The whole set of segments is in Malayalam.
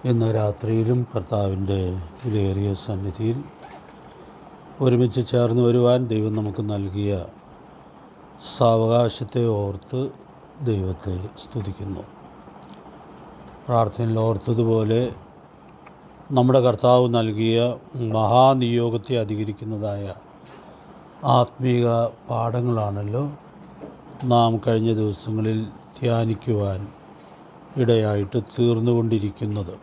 ഇന്ന് രാത്രിയിലും കർത്താവിൻ്റെ വിലയേറിയ സന്നിധിയിൽ ഒരുമിച്ച് ചേർന്ന് വരുവാൻ ദൈവം നമുക്ക് നൽകിയ സാവകാശത്തെ ഓർത്ത് ദൈവത്തെ സ്തുതിക്കുന്നു. പ്രാർത്ഥനയിൽ ഓർത്തതുപോലെ നമ്മുടെ കർത്താവ് നൽകിയ മഹാനിയോഗത്തെ അധികരിക്കുന്നതായ ആത്മീക പാഠങ്ങളാണല്ലോ നാം കഴിഞ്ഞ ദിവസങ്ങളിൽ ധ്യാനിക്കുവാൻ ഇടയായിട്ട് തീർന്നുകൊണ്ടിരിക്കുന്നത്.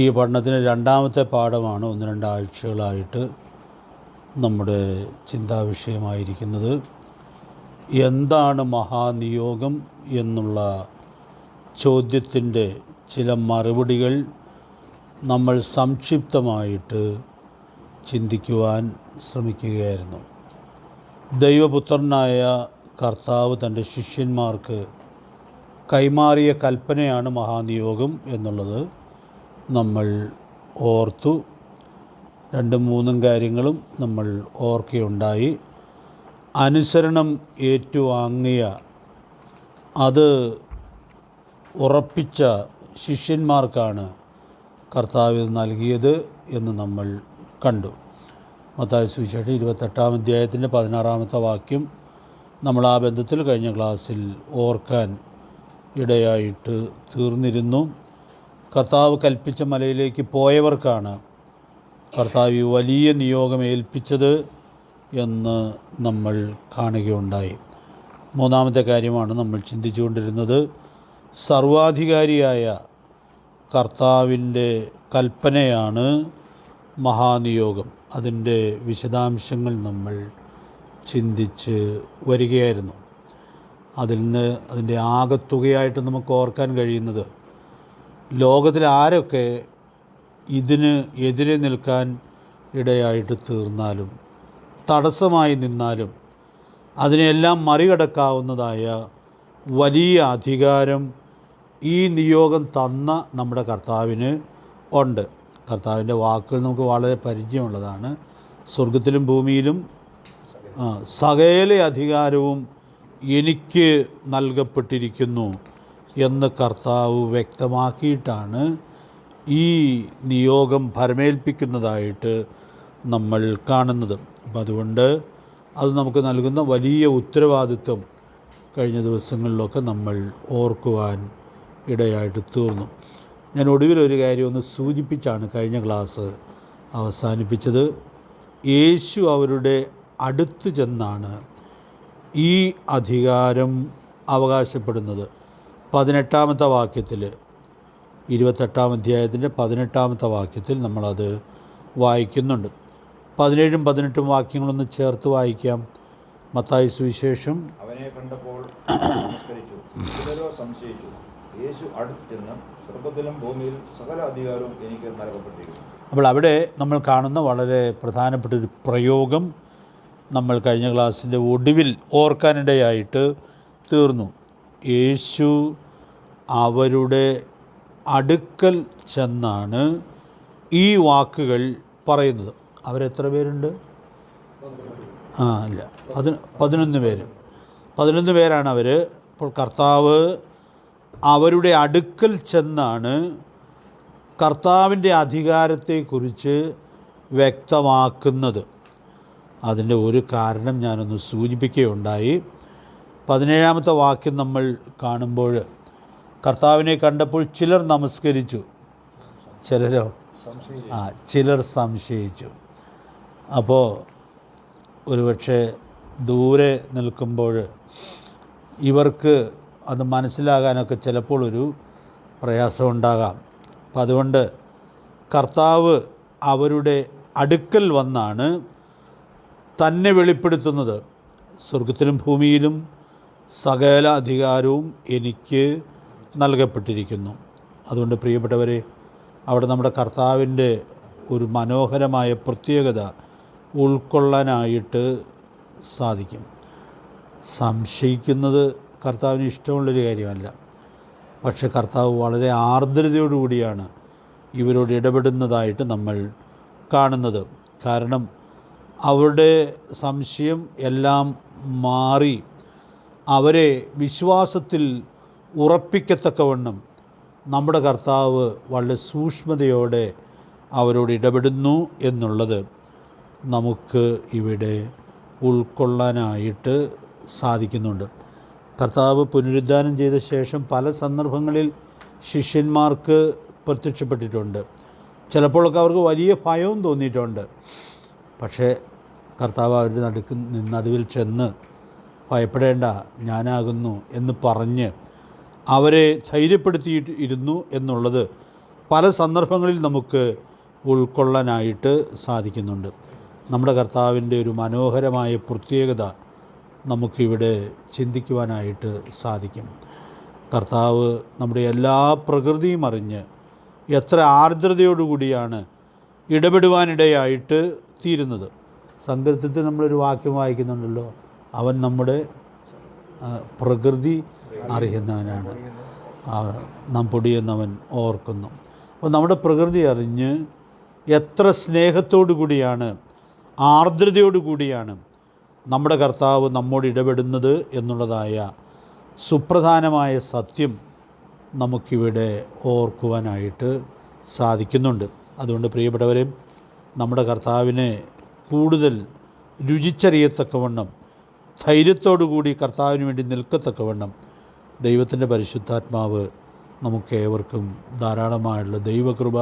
ഈ പഠനത്തിന് രണ്ടാമത്തെ പാഠമാണ് 1-2 ആഴ്ചകളായിട്ട് നമ്മുടെ ചിന്താവിഷയമായിരിക്കുന്നത്. എന്താണ് മഹാനിയോഗം എന്നുള്ള ചോദ്യത്തിൻ്റെ ചില മറുപടികൾ നമ്മൾ സംക്ഷിപ്തമായിട്ട് ചിന്തിക്കുവാൻ ശ്രമിക്കുകയായിരുന്നു. ദൈവപുത്രനായ കർത്താവ് തൻ്റെ ശിഷ്യന്മാർക്ക് കൈമാറിയ കൽപ്പനയാണ് മഹാനിയോഗം എന്നുള്ളത് നമ്മൾ ഓർത്തു. 2-3 കാര്യങ്ങളും നമ്മൾ ഓർക്കുകയുണ്ടായി. അനുസരണം ഏറ്റുവാങ്ങിയ, അത് ഉറപ്പിച്ച ശിഷ്യന്മാർക്കാണ് കർത്താവ് നൽകിയത് എന്ന് നമ്മൾ കണ്ടു. മത്തായി സുവിശേഷം 28-ാം അധ്യായത്തിൻ്റെ 16-ാമത്തെ വാക്യം നമ്മൾ ആ ബന്ധത്തിൽ കഴിഞ്ഞ ക്ലാസ്സിൽ ഓർക്കാൻ ഇടയായിട്ട് തീർന്നിരുന്നു. കർത്താവ് കൽപ്പിച്ച മലയിലേക്ക് പോയവർക്കാണ് കർത്താവ് വലിയ നിയോഗം ഏൽപ്പിച്ചത് എന്ന് നമ്മൾ കാണുകയുണ്ടായി. 3-ാമത്തെ കാര്യമാണ് നമ്മൾ ചിന്തിച്ചുകൊണ്ടിരുന്നത്. സർവാധികാരിയായ കർത്താവിൻ്റെ കൽപ്പനയാണ് മഹാനിയോഗം. അതിൻ്റെ വിശദാംശങ്ങൾ നമ്മൾ ചിന്തിച്ച് വരികയായിരുന്നു. അതിൻ്റെ ആകത്തുകയായിട്ട് നമുക്ക് ഓർക്കാൻ കഴിയുന്നത്, ലോകത്തിൽ ആരൊക്കെ ഇതിന് എതിരെ നിൽക്കാൻ ഇടയായിട്ട് തീർന്നാലും, തടസ്സമായി നിന്നാലും, അതിനെല്ലാം മറികടക്കാവുന്നതായ വലിയ അധികാരം ഈ നിയോഗം തന്ന നമ്മുടെ കർത്താവിന് ഉണ്ട്. കർത്താവിൻ്റെ വാക്കുകൾ നമുക്ക് വളരെ പരിചയമുള്ളതാണ്. സ്വർഗത്തിലും ഭൂമിയിലും സകല അധികാരവും എനിക്ക് നൽകപ്പെട്ടിരിക്കുന്നു എന്ന് കർത്താവ് വ്യക്തമാക്കിയിട്ടാണ് ഈ നിയോഗം ഭരമേൽപ്പിക്കുന്നതായിട്ട് നമ്മൾ കാണുന്നത്. അപ്പം അതുകൊണ്ട് അത് നമുക്ക് നൽകുന്ന വലിയ ഉത്തരവാദിത്വം കഴിഞ്ഞ ദിവസങ്ങളിലൊക്കെ നമ്മൾ ഓർക്കുവാൻ ഇടയായിട്ട് തീർന്നു. ഞാൻ ഒടുവിലൊരു കാര്യം ഒന്ന് സൂചിപ്പിച്ചാണ് കഴിഞ്ഞ ക്ലാസ് അവസാനിപ്പിച്ചത്. യേശു അവരുടെ അടുത്ത് ചെന്നാണ് ഈ അധികാരം അവകാശപ്പെടുന്നത്. 18-ാമത്തെ വാക്യത്തിൽ, 28-ാം അധ്യായത്തിൻ്റെ 18-ാമത്തെ വാക്യത്തിൽ നമ്മളത് വായിക്കുന്നുണ്ട്. 17-ഉം 18-ഉം വാക്യങ്ങളൊന്ന് ചേർത്ത് വായിക്കാം. മത്തായി സുവിശേഷം. അവനെ കണ്ടപ്പോൾ നമസ്കരിച്ചു, ചിലരോ സംശയിച്ചു. യേശു അടുത്ത് ചെന്ന്, സ്വർഗ്ഗത്തിലും ഭൂമിയിലും സകല അധികാരവും എനിക്ക് നൽകപ്പെട്ടിരിക്കുന്നു. അപ്പോൾ അവിടെ നമ്മൾ കാണുന്ന വളരെ പ്രധാനപ്പെട്ട ഒരു പ്രയോഗം നമ്മൾ കഴിഞ്ഞ ക്ലാസ്സിൻ്റെ ഒടുവിൽ ഓർക്കാനിടയായിട്ട് തീർന്നു. യേശു അവരുടെ അടുക്കൽ ചെന്നാണ് ഈ വാക്കുകൾ പറയുന്നത്. അവരെത്ര പേരുണ്ട്? 11 പേര്. 11 പേരാണ് അവർ. അപ്പോൾ കർത്താവ് അവരുടെ അടുക്കൽ ചെന്നാണ് കർത്താവിൻ്റെ അധികാരത്തെക്കുറിച്ച് വ്യക്തമാക്കുന്നത്. അതിൻ്റെ ഒരു കാരണം ഞാനൊന്ന് സൂചിപ്പിക്കുകയുണ്ടായി. 17-ാമത്തെ വാക്യം നമ്മൾ കാണുമ്പോൾ, കർത്താവിനെ കണ്ടപ്പോൾ ചിലർ നമസ്കരിച്ചു, ചിലരോ ചിലർ സംശയിച്ചു. അപ്പോൾ ഒരുപക്ഷെ ദൂരെ നിൽക്കുമ്പോൾ ഇവർക്ക് അത് മനസ്സിലാകാനൊക്കെ ചിലപ്പോൾ ഒരു പ്രയാസമുണ്ടാകാം. അപ്പം അതുകൊണ്ട് കർത്താവ് അവരുടെ അടുക്കൽ വന്നാണ് തന്നെ വെളിപ്പെടുത്തുന്നത്. സ്വർഗത്തിലും ഭൂമിയിലും സകല അധികാരവും എനിക്ക് നൽകപ്പെട്ടിരിക്കുന്നു. അതുകൊണ്ട് പ്രിയപ്പെട്ടവരെ, അവിടെ നമ്മുടെ കർത്താവിൻ്റെ ഒരു മനോഹരമായ പ്രത്യേകത ഉൾക്കൊള്ളാനായിട്ട് സാധിക്കും. സംശയിക്കുന്നത് കർത്താവിന് ഇഷ്ടമുള്ളൊരു കാര്യമല്ല. പക്ഷെ കർത്താവ് വളരെ ആർദ്രതയോടുകൂടിയാണ് ഇവരോട് ഇടപെടുന്നതായിട്ട് നമ്മൾ കാണുന്നത്. കാരണം അവരുടെ സംശയം എല്ലാം മാറി അവരെ വിശ്വാസത്തിൽ ഉറപ്പിക്കത്തക്കവണ്ണം നമ്മുടെ കർത്താവ് വളരെ സൂക്ഷ്മതയോടെ അവരോട് ഇടപെടുന്നു എന്നുള്ളത് നമുക്ക് ഇവിടെ ഉൾക്കൊള്ളാനായിട്ട് സാധിക്കുന്നുണ്ട്. കർത്താവ് പുനരുദ്ധാനം ചെയ്ത ശേഷം പല സന്ദർഭങ്ങളിൽ ശിഷ്യന്മാർക്ക് പ്രത്യക്ഷപ്പെട്ടിട്ടുണ്ട്. ചിലപ്പോഴൊക്കെ അവർക്ക് വലിയ ഭയവും തോന്നിയിട്ടുണ്ട്. പക്ഷേ കർത്താവ് അവരുടെ നടുവിൽ ചെന്ന് ഭയപ്പെടേണ്ട, ഞാനാകുന്നു എന്ന് പറഞ്ഞ് അവരെ ധൈര്യപ്പെടുത്തിയിരുന്നു എന്നുള്ളത് പല സന്ദർഭങ്ങളിൽ നമുക്ക് ഉൾക്കൊള്ളാനായിട്ട് സാധിക്കുന്നുണ്ട്. നമ്മുടെ കർത്താവിൻ്റെ ഒരു മനോഹരമായ പ്രത്യേകത നമുക്കിവിടെ ചിന്തിക്കുവാനായിട്ട് സാധിക്കും. കർത്താവ് നമ്മുടെ എല്ലാ പ്രകൃതിയും അറിഞ്ഞ് എത്ര ആർദ്രതയോടുകൂടിയാണ് ഇടപെടുവാനിടയായിട്ട് തീരുന്നത്. സങ്കീർത്തനത്തിൽ നമ്മളൊരു വാക്യം വായിക്കുന്നുണ്ടല്ലോ, അവൻ നമ്മുടെ പ്രകൃതി അറിയുന്നവനാണ്, നാം പൊടിയെന്നവൻ ഓർക്കുന്നു. അപ്പോൾ നമ്മുടെ പ്രകൃതി അറിഞ്ഞ് എത്ര സ്നേഹത്തോടു കൂടിയാണ്, ആർദ്രതയോടു കൂടിയാണ് നമ്മുടെ കർത്താവ് നമ്മോട് ഇടപെടുന്നത് എന്നുള്ളതായ സുപ്രധാനമായ സത്യം നമുക്കിവിടെ ഓർക്കുവാനായിട്ട് സാധിക്കുന്നുണ്ട്. അതുകൊണ്ട് പ്രിയപ്പെട്ടവരെ, നമ്മുടെ കർത്താവിനെ കൂടുതൽ രുചിച്ചറിയത്തക്കവണ്ണം, ധൈര്യത്തോടു കൂടി കർത്താവിന് വേണ്ടി നിൽക്കത്തക്കവണ്ണം ദൈവത്തിൻ്റെ പരിശുദ്ധാത്മാവ് നമുക്കേവർക്കും ധാരാളമായുള്ള ദൈവകൃപ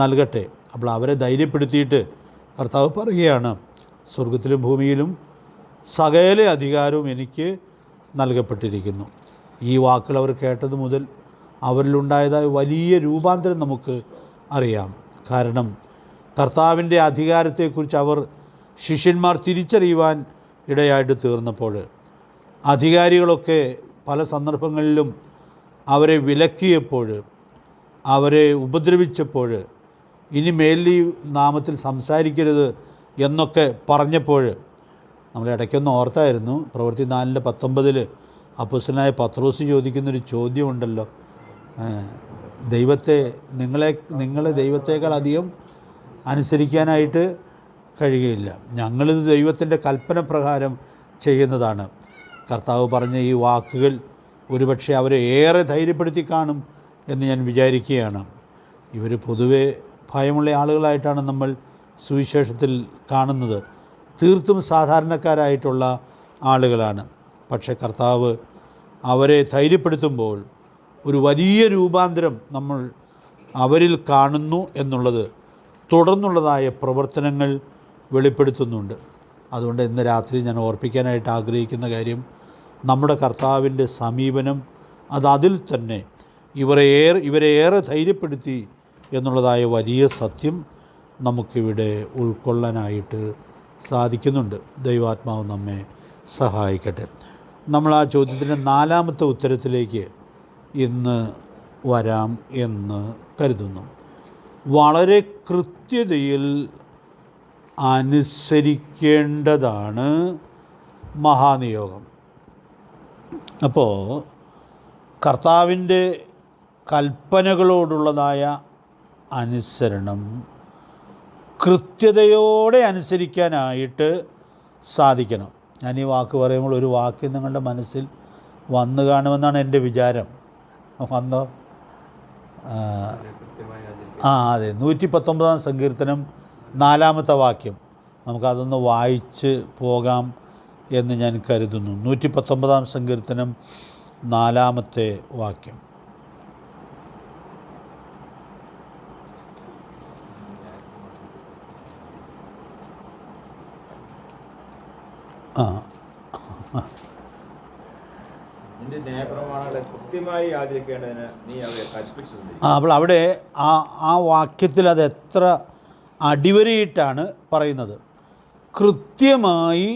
നൽകട്ടെ. അപ്പോൾ അവരെ ധൈര്യപ്പെടുത്തിയിട്ട് കർത്താവ് പറയുകയാണ്, സ്വർഗത്തിലും ഭൂമിയിലും സകല അധികാരവും എനിക്ക് നൽകപ്പെട്ടിരിക്കുന്നു. ഈ വാക്കുകൾ അവർ കേട്ടത് മുതൽ അവരിലുണ്ടായതായ വലിയ രൂപാന്തരം നമുക്ക് അറിയാം. കാരണം കർത്താവിൻ്റെ അധികാരത്തെക്കുറിച്ച് അവർ ശിഷ്യന്മാർ തിരിച്ചറിയുവാൻ ഇടയായിട്ട് തീർന്നപ്പോൾ അധികാരികളൊക്കെ പല സന്ദർഭങ്ങളിലും അവരെ വിലക്കിയപ്പോൾ, അവരെ ഉപദ്രവിച്ചപ്പോൾ, ഇനി മേലിൽ ഈ നാമത്തിൽ സംസാരിക്കരുത് എന്നൊക്കെ പറഞ്ഞപ്പോൾ നമ്മൾ ഇടയ്ക്കൊന്ന് ഓർത്തായിരുന്നു. പ്രവൃത്തി 4:19 അപ്പോസ്തലനായ പത്രോസ് ചോദിക്കുന്നൊരു ചോദ്യമുണ്ടല്ലോ, നിങ്ങളെ ദൈവത്തേക്കാൾ അധികം അനുസരിക്കാനായിട്ട് കഴിയുകയില്ല, ഞങ്ങളിത് ദൈവത്തിൻ്റെ കൽപ്പന പ്രകാരം ചെയ്യുന്നതാണ്. കർത്താവ് പറഞ്ഞ ഈ വാക്കുകൾ ഒരുപക്ഷെ അവരെ ഏറെ ധൈര്യപ്പെടുത്തി കാണും എന്ന് ഞാൻ വിചാരിക്കുകയാണ്. ഇവർ പൊതുവെ ഭയമുള്ള ആളുകളായിട്ടാണ് നമ്മൾ സുവിശേഷത്തിൽ കാണുന്നത്. തീർത്തും സാധാരണക്കാരായിട്ടുള്ള ആളുകളാണ്. പക്ഷേ കർത്താവ് അവരെ ധൈര്യപ്പെടുത്തുമ്പോൾ ഒരു വലിയ രൂപാന്തരം നമ്മൾ അവരിൽ കാണുന്നു എന്നുള്ളത് തുടർന്നുള്ളതായ പ്രവർത്തനങ്ങൾ വെളിപ്പെടുത്തുന്നുണ്ട്. അതുകൊണ്ട് ഇന്ന് രാത്രി ഞാൻ ഓർപ്പിക്കാനായിട്ട് ആഗ്രഹിക്കുന്ന കാര്യം, നമ്മുടെ കർത്താവിൻ്റെ സമീപനം അതിൽ തന്നെ ഇവരെ ഏറെ ധൈര്യപ്പെടുത്തി എന്നുള്ളതായ വലിയ സത്യം നമുക്കിവിടെ ഉൾക്കൊള്ളാനായിട്ട് സാധിക്കുന്നുണ്ട്. ദൈവാത്മാവ് നമ്മെ സഹായിക്കട്ടെ. നമ്മൾ ആ ചോദ്യത്തിൻ്റെ 4ാമത്തെ ഉത്തരത്തിലേക്ക് ഇന്ന് വരാം എന്ന് കരുതുന്നു. വളരെ കൃത്യതയിൽ അനുസരിക്കേണ്ടതാണ് മഹാനിയോഗം. അപ്പോൾ കർത്താവിൻ്റെ കൽപ്പനകളോടുള്ളതായ അനുസരണം കൃത്യതയോടെ അനുസരിക്കാനായിട്ട് സാധിക്കണം. ഞാൻ ഈ വാക്ക് പറയുമ്പോൾ ഒരു വാക്യം നിങ്ങളുടെ മനസ്സിൽ വന്നു കാണുമെന്നാണ് എൻ്റെ വിചാരം. വന്നോ? അതെ, 119 സങ്കീർത്തനം 4ാമത്തെ വാക്യം. നമുക്കതൊന്ന് വായിച്ച് പോകാം എന്ന് ഞാൻ കരുതുന്നു. 119 സങ്കീർത്തനം 4ാമത്തെ വാക്യം. നിന്റെ ന്യായപ്രമാണങ്ങളെ കൃത്യമായി ആചരിക്കേണ്ടതിന് നീ അവരെ കൽപ്പിച്ചത്. അപ്പോൾ അവിടെ ആ വാക്യത്തിൽ അത് എത്ര അടിവരയിട്ടാണ് പറയുന്നത്. കൃത്യമായി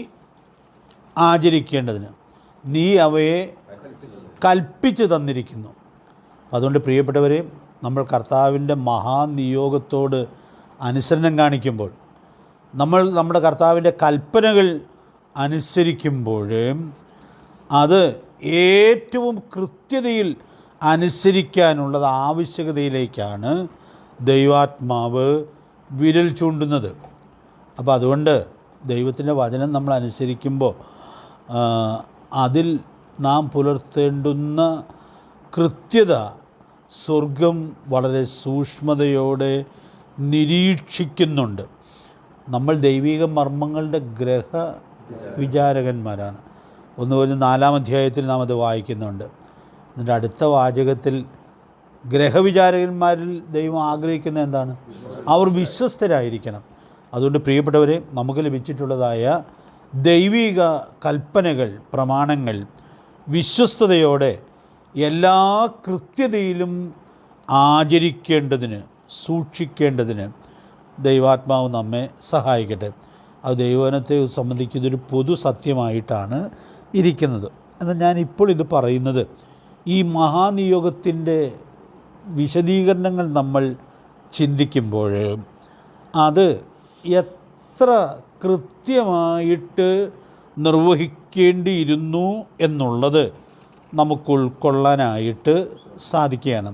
ആചരിക്കേണ്ടതിന് നീ അവയെ കൽപ്പിച്ചു തന്നിരിക്കുന്നു. അതുകൊണ്ട് പ്രിയപ്പെട്ടവരെ, നമ്മൾ കർത്താവിൻ്റെ മഹാനിയോഗത്തോട് അനുസരണം കാണിക്കുമ്പോൾ, നമ്മൾ നമ്മുടെ കർത്താവിൻ്റെ കൽപ്പനകൾ അനുസരിക്കുമ്പോൾ അത് ഏറ്റവും കൃത്യതയിൽ അനുസരിക്കാനുള്ളത് ആവശ്യകതയിലേക്കാണ് ദൈവാത്മാവ് വിരൽ ചൂണ്ടുന്നത്. അപ്പോൾ അതുകൊണ്ട് ദൈവത്തിൻ്റെ വചനം നമ്മൾ അനുസരിക്കുമ്പോൾ അതിൽ നാം പുലർത്തേണ്ടുന്ന കൃത്യത സ്വർഗം വളരെ സൂക്ഷ്മതയോടെ നിരീക്ഷിക്കുന്നുണ്ട്. നമ്മൾ ദൈവിക മർമ്മങ്ങളുടെ വിചാരകന്മാരാണ്. 1 കൊരിന്ത്യർ 4-ാം അധ്യായത്തിൽ നാം അത് വായിക്കുന്നുണ്ട്. എന്നിട്ട് അടുത്ത വാചകത്തിൽ ഗ്രഹവിചാരകന്മാരിൽ ദൈവം ആഗ്രഹിക്കുന്നത് എന്താണ്? അവർ വിശ്വസ്തരായിരിക്കണം. അതുകൊണ്ട് പ്രിയപ്പെട്ടവരെ, നമുക്ക് ലഭിച്ചിട്ടുള്ളതായ ദൈവിക കൽപ്പനകൾ, പ്രമാണങ്ങൾ വിശ്വസ്തയോടെ എല്ലാ കൃത്യതയിലും ആചരിക്കേണ്ടതിന്, സൂക്ഷിക്കേണ്ടതിന് ദൈവാത്മാവ് നമ്മെ സഹായിക്കട്ടെ. അത് ദൈവവചനത്തെ സംബന്ധിക്കുന്നൊരു പൊതു സത്യമായിട്ടാണ് ഇരിക്കുന്നത്. എന്നാൽ ഞാനിപ്പോൾ ഇത് പറയുന്നത് ഈ മഹാനിയോഗത്തിൻ്റെ വിശദീകരണങ്ങൾ നമ്മൾ ചിന്തിക്കുമ്പോൾ അത് എത്ര കൃത്യമായിട്ട് നിർവഹിക്കേണ്ടിയിരുന്നു എന്നുള്ളത് നമുക്ക് ഉൾക്കൊള്ളാനായിട്ട് സാധിക്കുകയാണ്.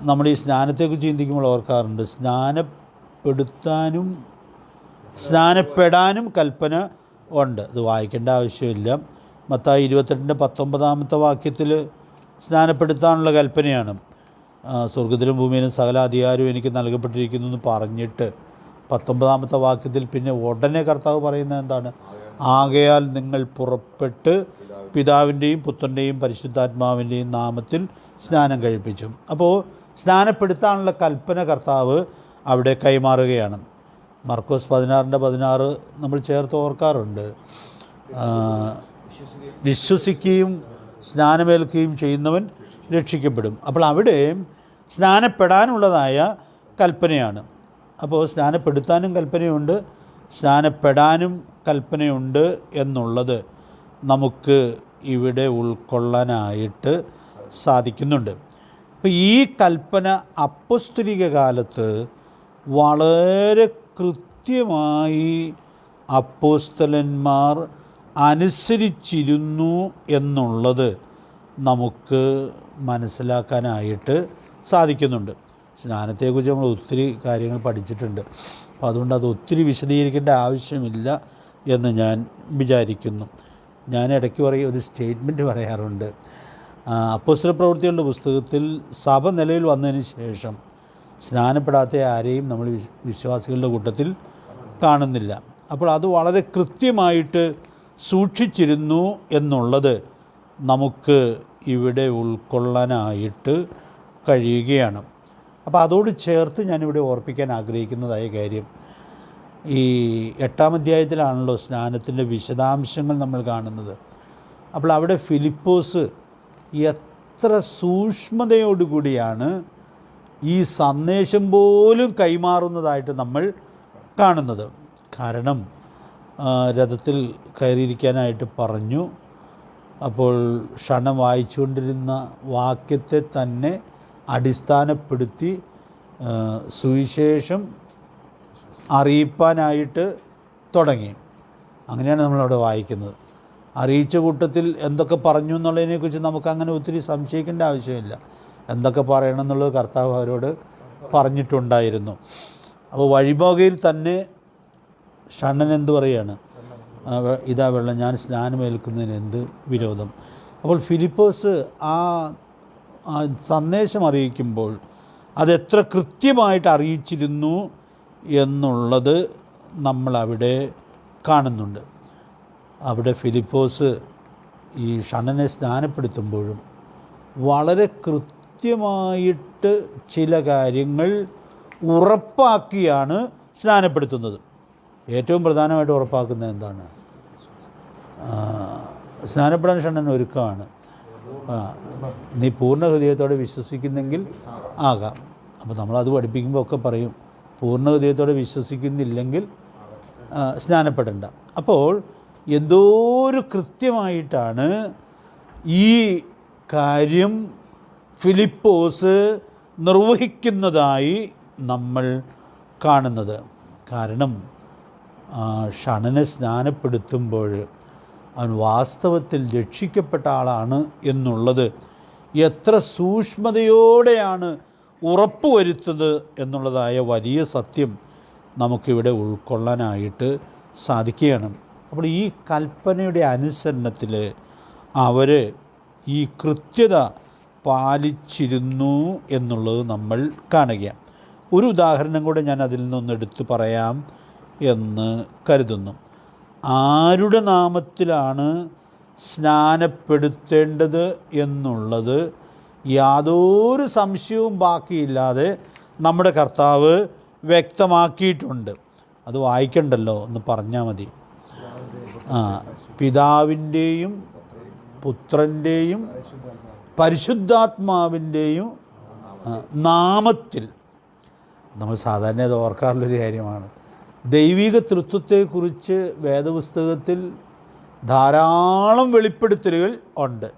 നമ്മൾ ഈ സ്നാനത്തെക്കുറിച്ച് ചിന്തിക്കുമ്പോൾ ഓർക്കാറുണ്ട്, സ്നാനപ്പെടാനും കൽപ്പന ഉണ്ട്. ഇത് വായിക്കേണ്ട ആവശ്യമില്ല. മത്തായി 28-19 വാക്യത്തിൽ സ്നാനപ്പെടുത്താനുള്ള കൽപ്പനയാണ്. സ്വർഗത്തിലും ഭൂമിയിലും സകല അധികാരവും എനിക്ക് നൽകപ്പെട്ടിരിക്കുന്നു എന്ന് പറഞ്ഞിട്ട് 19 വാക്യത്തിൽ പിന്നെ ഉടനെ കർത്താവ് പറയുന്നത് എന്താണ്? ആകയാൽ നിങ്ങൾ പുറപ്പെട്ട് പിതാവിൻ്റെയും പുത്രൻ്റെയും പരിശുദ്ധാത്മാവിൻ്റെയും നാമത്തിൽ സ്നാനം കഴിപ്പിച്ചു. അപ്പോൾ സ്നാനപ്പെടുത്താനുള്ള കൽപ്പന കർത്താവ് അവിടെ കൈമാറുകയാണ്. മർക്കോസ് 16:16 നമ്മൾ ചേർത്ത് ഓർക്കാറുണ്ട്. വിശ്വസിക്കുകയും സ്നാനമേൽക്കുകയും ചെയ്യുന്നവൻ രക്ഷിക്കപ്പെടും. അപ്പോൾ അവിടെ സ്നാനപ്പെടാനുള്ളതായ കൽപ്പനയാണ്. അപ്പോൾ സ്നാനപ്പെടുത്താനും കൽപ്പനയുണ്ട്, സ്നാനപ്പെടാനും കൽപ്പനയുണ്ട് എന്നുള്ളത് നമുക്ക് ഇവിടെ ഉൾക്കൊള്ളാനായിട്ട് സാധിക്കുന്നുണ്ട്. അപ്പോൾ ഈ കൽപ്പന അപ്പസ്തോലിക കാലത്ത് വളരെ കൃത്യമായി അപ്പോസ്തലന്മാർ അനുസരിച്ചിരുന്നു എന്നുള്ളത് നമുക്ക് മനസ്സിലാക്കാനായിട്ട് സാധിക്കുന്നുണ്ട്. സ്നാനത്തെക്കുറിച്ച് നമ്മൾ ഒത്തിരി കാര്യങ്ങൾ പഠിച്ചിട്ടുണ്ട്. അപ്പോൾ അതുകൊണ്ട് അത് ഒത്തിരി വിശദീകരിക്കേണ്ട ആവശ്യമില്ല എന്ന് ഞാൻ വിചാരിക്കുന്നു. ഞാൻ ഇടയ്ക്ക് ഒരു സ്റ്റേറ്റ്മെൻറ്റ് പറയാറുണ്ട്. അപ്പോസ്തല പ്രവൃത്തികളുടെ പുസ്തകത്തിൽ സഭ നിലവിൽ വന്നതിന് ശേഷം സ്നാനപ്പെടാത്ത ആരെയും നമ്മൾ വിശ്വാസികളുടെ കൂട്ടത്തിൽ കാണുന്നില്ല. അപ്പോൾ അത് വളരെ കൃത്യമായിട്ട് സൂക്ഷിച്ചിരുന്നു എന്നുള്ളത് നമുക്ക് ഇവിടെ ഉൾക്കൊള്ളാനായിട്ട് കഴിയുകയാണ്. അപ്പോൾ അതോട് ചേർത്ത് ഞാനിവിടെ ഓർപ്പിക്കാൻ ആഗ്രഹിക്കുന്നതായ കാര്യം, ഈ 8-ാം അധ്യായത്തിലാണല്ലോ സ്നാനത്തിൻ്റെ വിശദാംശങ്ങൾ നമ്മൾ കാണുന്നത്. അപ്പോൾ അവിടെ ഫിലിപ്പോസ് എത്ര സൂക്ഷ്മതയോടുകൂടിയാണ് ഈ സന്ദേശം പോലും കൈമാറുന്നതായിട്ട് നമ്മൾ കാണുന്നത്. കാരണം രഥത്തിൽ കയറിയിരിക്കാനായിട്ട് പറഞ്ഞു. അപ്പോൾ ക്ഷണം വായിച്ചുകൊണ്ടിരുന്ന വാക്യത്തെ തന്നെ അടിസ്ഥാനപ്പെടുത്തി സുവിശേഷം അറിയിപ്പാനായിട്ട് തുടങ്ങി. അങ്ങനെയാണ് നമ്മളവിടെ വായിക്കുന്നത്. അറിയിച്ച കൂട്ടത്തിൽ എന്തൊക്കെ പറഞ്ഞു എന്നുള്ളതിനെക്കുറിച്ച് നമുക്ക് അങ്ങനെ ഒത്തിരി സംശയിക്കേണ്ട ആവശ്യമില്ല. എന്തൊക്കെ പറയണം എന്നുള്ളത് കർത്താവ് അവരോട് പറഞ്ഞിട്ടുണ്ടായിരുന്നു. അപ്പോൾ വഴിപോകയിൽ തന്നെ ഷണ്ണൻ എന്ത് പറയുകയാണ്? ഇതാ വെള്ളം, ഞാൻ സ്നാനമേൽക്കുന്നതിന് എന്ത് വിരോധം? അപ്പോൾ ഫിലിപ്പോസ് ആ സന്ദേശം അറിയിക്കുമ്പോൾ അതെത്ര കൃത്യമായിട്ട് അറിയിച്ചിരുന്നു എന്നുള്ളത് നമ്മളവിടെ കാണുന്നുണ്ട്. അവിടെ ഫിലിപ്പോസ് ഈ ഷണ്ണനെ സ്നാനപ്പെടുത്തുമ്പോഴും വളരെ കൃത്യമായിട്ട് ചില കാര്യങ്ങൾ ഉറപ്പാക്കിയാണ് സ്നാനപ്പെടുത്തുന്നത്. ഏറ്റവും പ്രധാനമായിട്ട് ഉറപ്പാക്കുന്നത് എന്താണ്? സ്നാനപ്പെടാൻ ഷണ്ണൻ ഒരുക്കമാണ്. നീ പൂർണ്ണ ഹൃദയത്തോടെ വിശ്വസിക്കുന്നെങ്കിൽ ആകാം. അപ്പോൾ നമ്മളത് പഠിപ്പിക്കുമ്പോൾ ഒക്കെ പറയും, പൂർണ്ണ ഹൃദയത്തോടെ വിശ്വസിക്കുന്നില്ലെങ്കിൽ സ്നാനപ്പെടേണ്ട. അപ്പോൾ എന്തോരു കൃത്യമായിട്ടാണ് ഈ കാര്യം ഫിലിപ്പോസ് നിർവഹിക്കുന്നതായി നമ്മൾ കാണുന്നത്. കാരണം ഷണ്ണനെ സ്നാനപ്പെടുത്തുമ്പോൾ അവൻ വാസ്തവത്തിൽ രക്ഷിക്കപ്പെട്ട ആളാണ് എന്നുള്ളത് എത്ര സൂക്ഷ്മതയോടെയാണ് ഉറപ്പുവരുത്തത് എന്നുള്ളതായ വലിയ സത്യം നമുക്കിവിടെ ഉൾക്കൊള്ളാനായിട്ട് സാധിക്കുകയാണ്. അപ്പോൾ ഈ കൽപ്പനയുടെ അനുസരണത്തിൽ അവർ ഈ കൃത്യത പാലിച്ചിരുന്നു എന്നുള്ളത് നമ്മൾ കാണുക. ഒരു ഉദാഹരണം കൂടെ ഞാൻ അതിൽ നിന്നൊന്ന് എടുത്തു പറയാം എന്ന് കരുതുന്നു. ആരുടെ നാമത്തിലാണ് സ്നാനപ്പെടുത്തേണ്ടത് എന്നുള്ളത് യാതൊരു സംശയവും ബാക്കിയില്ലാതെ നമ്മുടെ കർത്താവ് വ്യക്തമാക്കിയിട്ടുണ്ട്. അത് വായിക്കണ്ടല്ലോ, ഒന്ന് പറഞ്ഞാൽ മതി. പിതാവിൻ്റെയും പുത്രൻ്റെയും പരിശുദ്ധാത്മാവിൻ്റെയും നാമത്തിൽ. നമ്മൾ സാധാരണ അത് ഓർക്കാറുള്ളൊരു കാര്യമാണ്. ദൈവിക തൃത്വത്തെക്കുറിച്ച് വേദപുസ്തകത്തിൽ ധാരാളം വെളിപ്പെടുത്തലുകൾ ഉണ്ട്.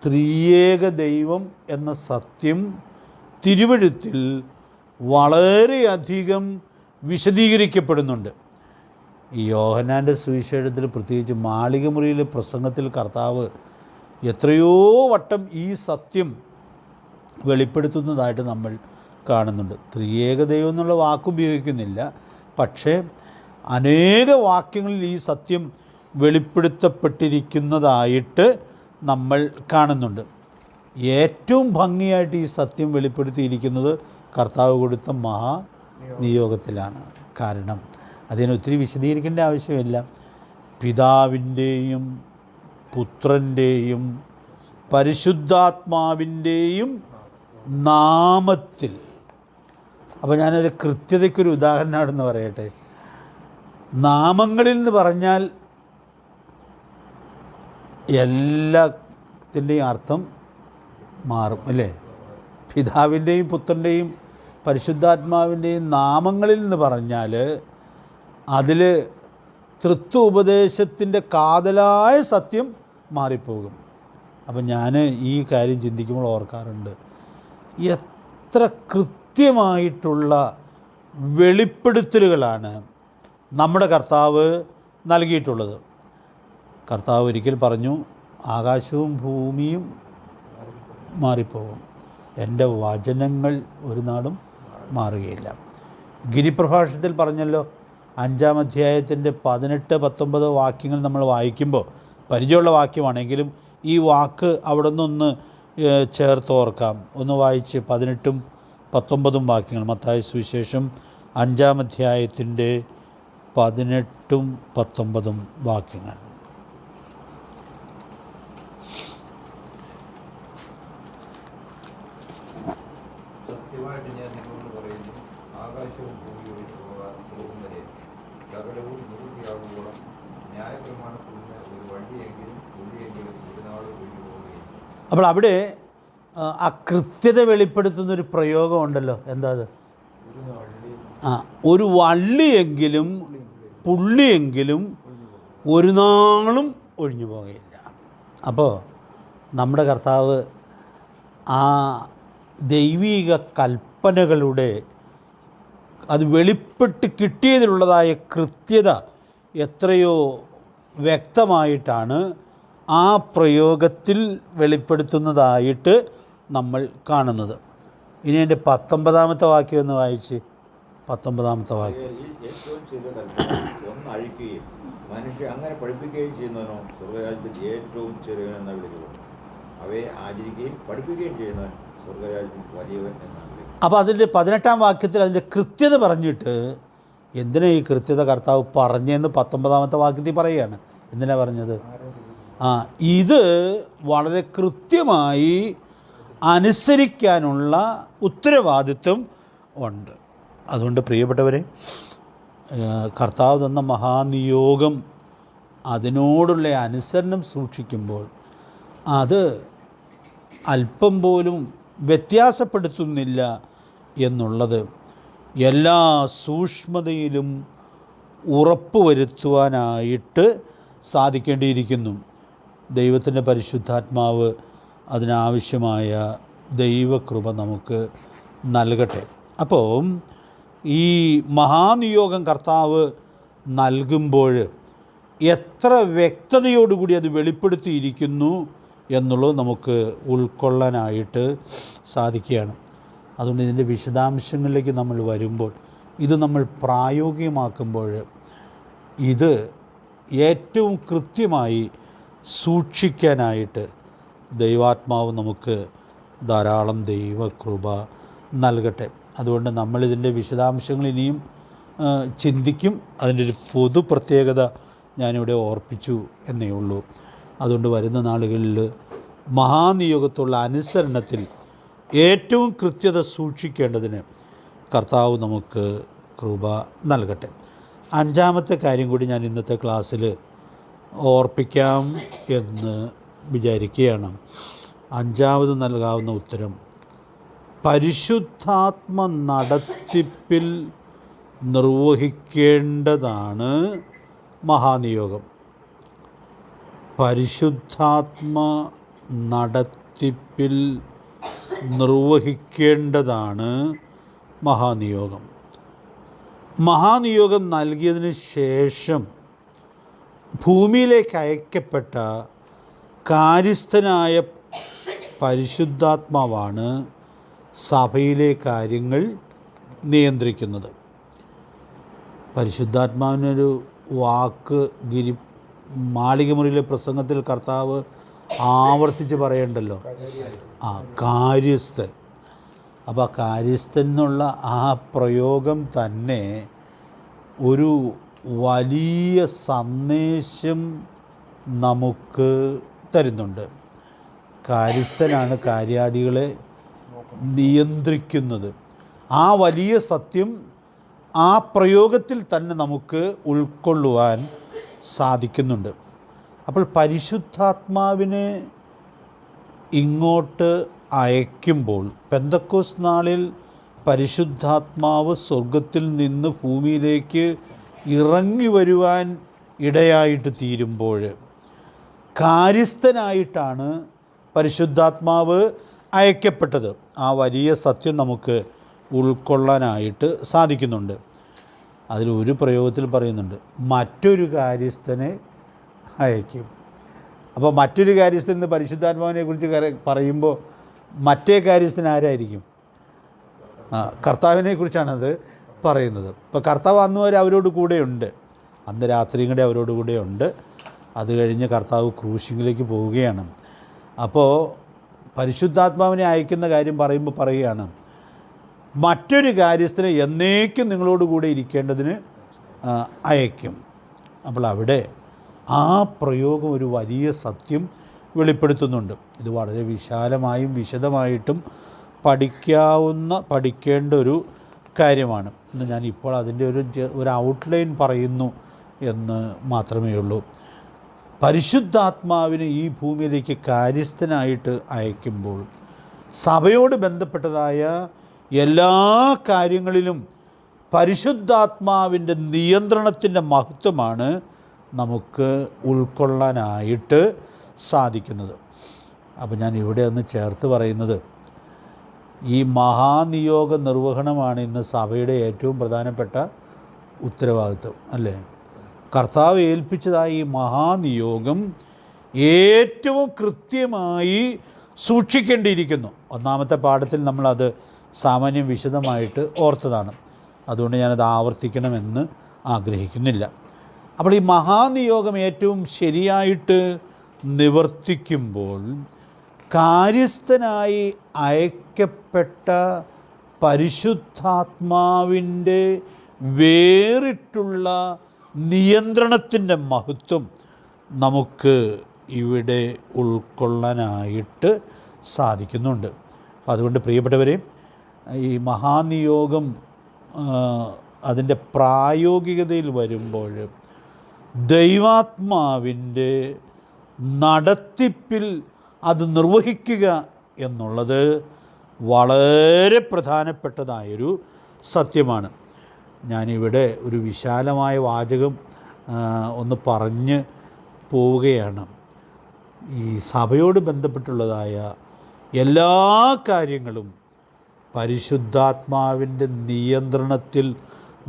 ത്രിയേക ദൈവം എന്ന സത്യം തിരുവെഴുത്തിൽ വളരെയധികം വിശദീകരിക്കപ്പെടുന്നുണ്ട്. ഈ യോഹന്നാൻ്റെ സുവിശേഷത്തിൽ, പ്രത്യേകിച്ച് മാളികമുറിയിലെ പ്രസംഗത്തിൽ കർത്താവ് എത്രയോ വട്ടം ഈ സത്യം വെളിപ്പെടുത്തുന്നതായിട്ട് നമ്മൾ കാണുന്നുണ്ട്. ത്രിയേക ദൈവം എന്നുള്ള വാക്കുപയോഗിക്കുന്നില്ല, പക്ഷേ അനേക വാക്യങ്ങളിൽ ഈ സത്യം വെളിപ്പെടുത്തപ്പെട്ടിരിക്കുന്നതായിട്ട് നമ്മൾ കാണുന്നുണ്ട്. ഏറ്റവും ഭംഗിയായിട്ട് ഈ സത്യം വെളിപ്പെടുത്തിയിരിക്കുന്നത് കർത്താവ് കൊടുത്ത മഹാനിയോഗത്തിലാണ്. കാരണം അതിനെ ഒത്തിരി വിശദീകരിക്കേണ്ട ആവശ്യമില്ല. പിതാവിൻ്റെയും പുത്രൻ്റെയും പരിശുദ്ധാത്മാവിൻ്റെയും നാമത്തിൽ. അപ്പോൾ ഞാനൊരു കൃത്യതയ്ക്കൊരു ഉദാഹരണമാണെന്ന് പറയട്ടെ. നാമങ്ങളിൽ എന്ന് പറഞ്ഞാൽ എല്ലാത്തിൻ്റെയും അർത്ഥം മാറും അല്ലേ? പിതാവിൻ്റെയും പുത്രൻ്റെയും പരിശുദ്ധാത്മാവിൻ്റെയും നാമങ്ങളിൽ എന്ന് പറഞ്ഞാൽ അതിൽ തൃത്വ ഉപദേശത്തിൻ്റെ കാതലായ സത്യം മാറിപ്പോകും. അപ്പം ഞാൻ ഈ കാര്യം ചിന്തിക്കുമ്പോൾ ഓർക്കാറുണ്ട്, എത്ര കൃത്യമായിട്ടുള്ള വെളിപ്പെടുത്തലുകളാണ് നമ്മുടെ കർത്താവ് നൽകിയിട്ടുള്ളത്. കർത്താവ് ഒരിക്കൽ പറഞ്ഞു, ആകാശവും ഭൂമിയും മാറിപ്പോകും, എൻ്റെ വചനങ്ങൾ ഒരു നാളും മാറുകയില്ല. ഗിരിപ്രഭാഷണത്തിൽ പറഞ്ഞല്ലോ, 5-ാം അധ്യായത്തിൻ്റെ 18-19 വാക്യങ്ങൾ നമ്മൾ വായിക്കുമ്പോൾ പരിചയമുള്ള വാക്യമാണെങ്കിലും ഈ വാക്ക് അവിടെ നിന്നൊന്ന് ചേർത്തോർക്കാം. ഒന്ന് വായിച്ച് 18-19 വാക്യങ്ങൾ. മത്തായി സുവിശേഷം 5-ാം അധ്യായത്തിൻ്റെ 18-19 വാക്യങ്ങൾ. സത്യമായിട്ട് ഞാൻ നിങ്ങളോട് പറയുന്നു, ആകാശവും ഭൂമിയും ഒഴിച്ചു പോകുന്നവരെ സകലവും നിവൃത്തിയാകുമ്പോഴും ന്യായപ്രമാണത്തിൽ നിന്ന് ഒരു വണ്ടിയെങ്കിലും തുള്ളിയെങ്കിലും ഒരു നാളും ഒഴിഞ്ഞു പോവുകയും. അപ്പോൾ അവിടെ ആ കൃത്യത വെളിപ്പെടുത്തുന്നൊരു പ്രയോഗമുണ്ടല്ലോ. എന്താ അത്? ഒരു വള്ളിയെങ്കിലും പുള്ളിയെങ്കിലും ഒരു നാളും ഒഴിഞ്ഞു പോകുകയില്ല. അപ്പോൾ നമ്മുടെ കർത്താവ് ആ ദൈവിക കൽപ്പനകളുടെ അത് വെളിപ്പെട്ട് കിട്ടിയതിലുള്ളതായ കൃത്യത എത്രയോ വ്യക്തമായിട്ടാണ് ആ പ്രയോഗത്തിൽ വെളിപ്പെടുത്തുന്നതായിട്ട് നമ്മൾ കാണുന്നത്. ഇനി എൻ്റെ 19-ാമത്തെ വാക്യം ഒന്ന് വായിച്ച്. 19-ാമത്തെ വാക്യം. ഏറ്റവും ചെറിയ കൽപ്പന ഒന്ന് അഴിക്കുകയും മനുഷ്യൻ അങ്ങനെ പഠിപ്പിക്കുകയും ചെയ്യുന്നവനോ സ്വർഗ്ഗരാജ്യത്തിൽ ഏറ്റവും ചെറിയവനെന്ന് വിളിക്കപ്പെടും. അവയെ ആചരിക്കുകയും പഠിപ്പിക്കുകയും ചെയ്യുന്നവൻ സ്വർഗ്ഗരാജ്യത്തിൽ വലിയവൻ എന്നാണ്. അപ്പോൾ അതിൻ്റെ 18-ാം വാക്യത്തിൽ അതിൻ്റെ കൃത്യത പറഞ്ഞിട്ട്, എന്തിനാ ഈ കൃത്യത കർത്താവ് പറഞ്ഞതെന്ന് 19-ാമത്തെ വാക്യത്തിൽ പറയുകയാണ്. എന്തിനാ പറഞ്ഞത്? ഇത് വളരെ കൃത്യമായി അനുസരിക്കാനുള്ള ഉത്തരവാദിത്വം ഉണ്ട്. അതുകൊണ്ട് പ്രിയപ്പെട്ടവരെ, കർത്താവ് തന്ന മഹാനിയോഗം, അതിനോടുള്ള അനുസരണം സൂക്ഷിക്കുമ്പോൾ അത് അല്പം പോലും വ്യത്യാസപ്പെടുത്തുന്നില്ല എന്നുള്ളത് എല്ലാ സൂക്ഷ്മതയിലും ഉറപ്പുവരുത്തുവാനായിട്ട് സാധിക്കേണ്ടിയിരിക്കുന്നു. ദൈവത്തിൻ്റെ പരിശുദ്ധാത്മാവ് അതിനാവശ്യമായ ദൈവകൃപ നമുക്ക് നൽകട്ടെ. അപ്പോൾ ഈ മഹാനിയോഗം കർത്താവ് നൽകുമ്പോൾ എത്ര വ്യക്തതയോടുകൂടി അത് വെളിപ്പെടുത്തിയിരിക്കുന്നു എന്നുള്ളത് നമുക്ക് ഉൾക്കൊള്ളാനായിട്ട് സാധിക്കുകയാണ്. അതുകൊണ്ട് ഇതിൻ്റെ വിശദാംശങ്ങളിലേക്ക് നമ്മൾ വരുമ്പോൾ, ഇത് നമ്മൾ പ്രായോഗികമാക്കുമ്പോൾ ഇത് ഏറ്റവും കൃത്യമായി സൂക്ഷിക്കാനായിട്ട് ദൈവാത്മാവ് നമുക്ക് ധാരാളം ദൈവകൃപ നൽകട്ടെ. അതുകൊണ്ട് നമ്മളിതിൻ്റെ വിശദാംശങ്ങൾ ഇനിയും ചിന്തിക്കും. അതിൻ്റെ ഒരു പൊതു പ്രത്യേകത ഞാനിവിടെ ഓർപ്പിച്ചു എന്നേ ഉള്ളൂ. അതുകൊണ്ട് വരുന്ന നാളുകളിൽ മഹാനിയോഗത്തുള്ള അനുസരണത്തിൽ ഏറ്റവും കൃത്യത സൂക്ഷിക്കേണ്ടതിന് കർത്താവ് നമുക്ക് കൃപ നൽകട്ടെ. അഞ്ചാമത്തെ കാര്യം കൂടി ഞാൻ ഇന്നത്തെ ക്ലാസ്സിൽ ഓർപ്പിക്കാം എന്ന് വിചാരിക്കുകയാണ്. അഞ്ചാമത് നൽകാവുന്ന ഉത്തരം പരിശുദ്ധാത്മ നടത്തിപ്പിൽ നിർവഹിക്കേണ്ടതാണ് മഹാനിയോഗം. പരിശുദ്ധാത്മ നടത്തിപ്പിൽ നിർവഹിക്കേണ്ടതാണ് മഹാനിയോഗം. മഹാനിയോഗം നൽകിയതിന് ശേഷം ഭൂമിയിലേക്ക് അയക്കപ്പെട്ട കാര്യസ്ഥനായ പരിശുദ്ധാത്മാവാണ് സഭയിലെ കാര്യങ്ങൾ നിയന്ത്രിക്കുന്നത്. പരിശുദ്ധാത്മാവിനൊരു വാക്ക് മാളികമുറിയിലെ പ്രസംഗത്തിൽ കർത്താവ് ആവർത്തിച്ച് പറയണ്ടല്ലോ, കാര്യസ്ഥൻ. അപ്പോൾ ആ കാര്യസ്ഥൻ എന്നുള്ള ആ പ്രയോഗം തന്നെ ഒരു വലിയ സന്ദേശം നമുക്ക് തരുന്നുണ്ട്. കാര്യസ്ഥനാണ് കാര്യാദികളെ നിയന്ത്രിക്കുന്നത്. ആ വലിയ സത്യം ആ പ്രയോഗത്തിൽ തന്നെ നമുക്ക് ഉൾക്കൊള്ളുവാൻ സാധിക്കുന്നുണ്ട്. അപ്പോൾ പരിശുദ്ധാത്മാവിനെ ഇങ്ങോട്ട് അയക്കുമ്പോൾ, പെന്തക്കോസ്ത് നാളിൽ പരിശുദ്ധാത്മാവ് സ്വർഗത്തിൽ നിന്ന് ഭൂമിയിലേക്ക് ഇറങ്ങി വരുവാൻ ഇടയായിട്ട് തീരുമ്പോൾ കാര്യസ്ഥനായിട്ടാണ് പരിശുദ്ധാത്മാവ് അയക്കപ്പെട്ടത്. ആ വലിയ സത്യം നമുക്ക് ഉൾക്കൊള്ളാനായിട്ട് സാധിക്കുന്നുണ്ട്. അതിലൊരു പ്രയോഗത്തിൽ പറയുന്നുണ്ട്, മറ്റൊരു കാര്യസ്ഥനെ അയക്കും. അപ്പോൾ മറ്റൊരു കാര്യസ്ഥൻ എന്ന് പരിശുദ്ധാത്മാവിനെ കുറിച്ച് പറയുമ്പോൾ മറ്റേ കാര്യസ്ഥൻ ആരായിരിക്കും? കർത്താവിനെ കുറിച്ചാണത് പറയുന്നത്. ഇപ്പോൾ കർത്താവ് അന്ന് വരെ അവരോട് കൂടെയുണ്ട്, അന്ന് രാത്രിയും കൂടെ അവരോട് കൂടെയുണ്ട്. അത് കഴിഞ്ഞ് കർത്താവ് ക്രൂശിങ്ങിലേക്ക് പോവുകയാണ്. അപ്പോൾ പരിശുദ്ധാത്മാവിനെ അയക്കുന്ന കാര്യം പറയുകയാണ്, മറ്റൊരു കാര്യസ്ഥനെ എന്നേക്കും നിങ്ങളോട് കൂടെ ഇരിക്കേണ്ടതിന് അയക്കും. അപ്പോൾ അവിടെ ആ പ്രയോഗം ഒരു വലിയ സത്യം വെളിപ്പെടുത്തുന്നുണ്ട്. ഇത് വളരെ വിശാലമായും വിശദമായിട്ടും പഠിക്കേണ്ട ഒരു കാര്യമാണ്. എന്ന് ഞാൻ ഇപ്പോൾ അതിൻ്റെ ഒരു ഔട്ട്ലൈൻ പറയുന്നു എന്ന് മാത്രമേ ഉള്ളൂ. പരിശുദ്ധാത്മാവിനെ ഈ ഭൂമിയിലേക്ക് കാര്യസ്ഥനായിട്ട് അയക്കുമ്പോൾ സഭയോട് ബന്ധപ്പെട്ടതായ എല്ലാ കാര്യങ്ങളിലും പരിശുദ്ധാത്മാവിൻ്റെ നിയന്ത്രണത്തിൻ്റെ മഹത്വമാണ് നമുക്ക് ഉൾക്കൊള്ളാനായിട്ട് സാധിക്കുന്നത്. അപ്പോൾ ഞാൻ ഇവിടെ ഒന്ന് ചേർത്ത് പറയുന്നത്, ഈ മഹാനിയോഗ നിർവഹണമാണ് ഇന്ന് സഭയുടെ ഏറ്റവും പ്രധാനപ്പെട്ട ഉത്തരവാദിത്വം, അല്ലേ? കർത്താവ് ഏൽപ്പിച്ചതായ ഈ മഹാനിയോഗം ഏറ്റവും കൃത്യമായി സൂക്ഷിക്കേണ്ടിയിരിക്കുന്നു. ഒന്നാമത്തെ പാഠത്തിൽ നമ്മളത് സാമാന്യം വിശദമായിട്ട് ഓർത്തതാണ്. അതുകൊണ്ട് ഞാനത് ആവർത്തിക്കണമെന്ന് ആഗ്രഹിക്കുന്നില്ല. അപ്പോൾ ഈ മഹാനിയോഗം ഏറ്റവും ശരിയായിട്ട് നിവർത്തിക്കുമ്പോൾ കാര്യസ്ഥനായി അയക്കപ്പെട്ട പരിശുദ്ധാത്മാവിൻ്റെ വേറിട്ടുള്ള നിയന്ത്രണത്തിൻ്റെ മഹത്വം നമുക്ക് ഇവിടെ ഉൾക്കൊള്ളാനായിട്ട് സാധിക്കുന്നുണ്ട്. അപ്പം അതുകൊണ്ട് പ്രിയപ്പെട്ടവരെ, ഈ മഹാനിയോഗം അതിൻ്റെ പ്രായോഗികതയിൽ വരുമ്പോൾ ദൈവാത്മാവിൻ്റെ നടത്തിപ്പിൽ അത് നിർവഹിക്കുക എന്നുള്ളത് വളരെ പ്രധാനപ്പെട്ടതായൊരു സത്യമാണ്. ഞാനിവിടെ ഒരു വിശാലമായ വാചകം ഒന്ന് പറഞ്ഞ് പോവുകയാണ്. ഈ സഭയോട് ബന്ധപ്പെട്ടുള്ളതായ എല്ലാ കാര്യങ്ങളും പരിശുദ്ധാത്മാവിൻ്റെ നിയന്ത്രണത്തിൽ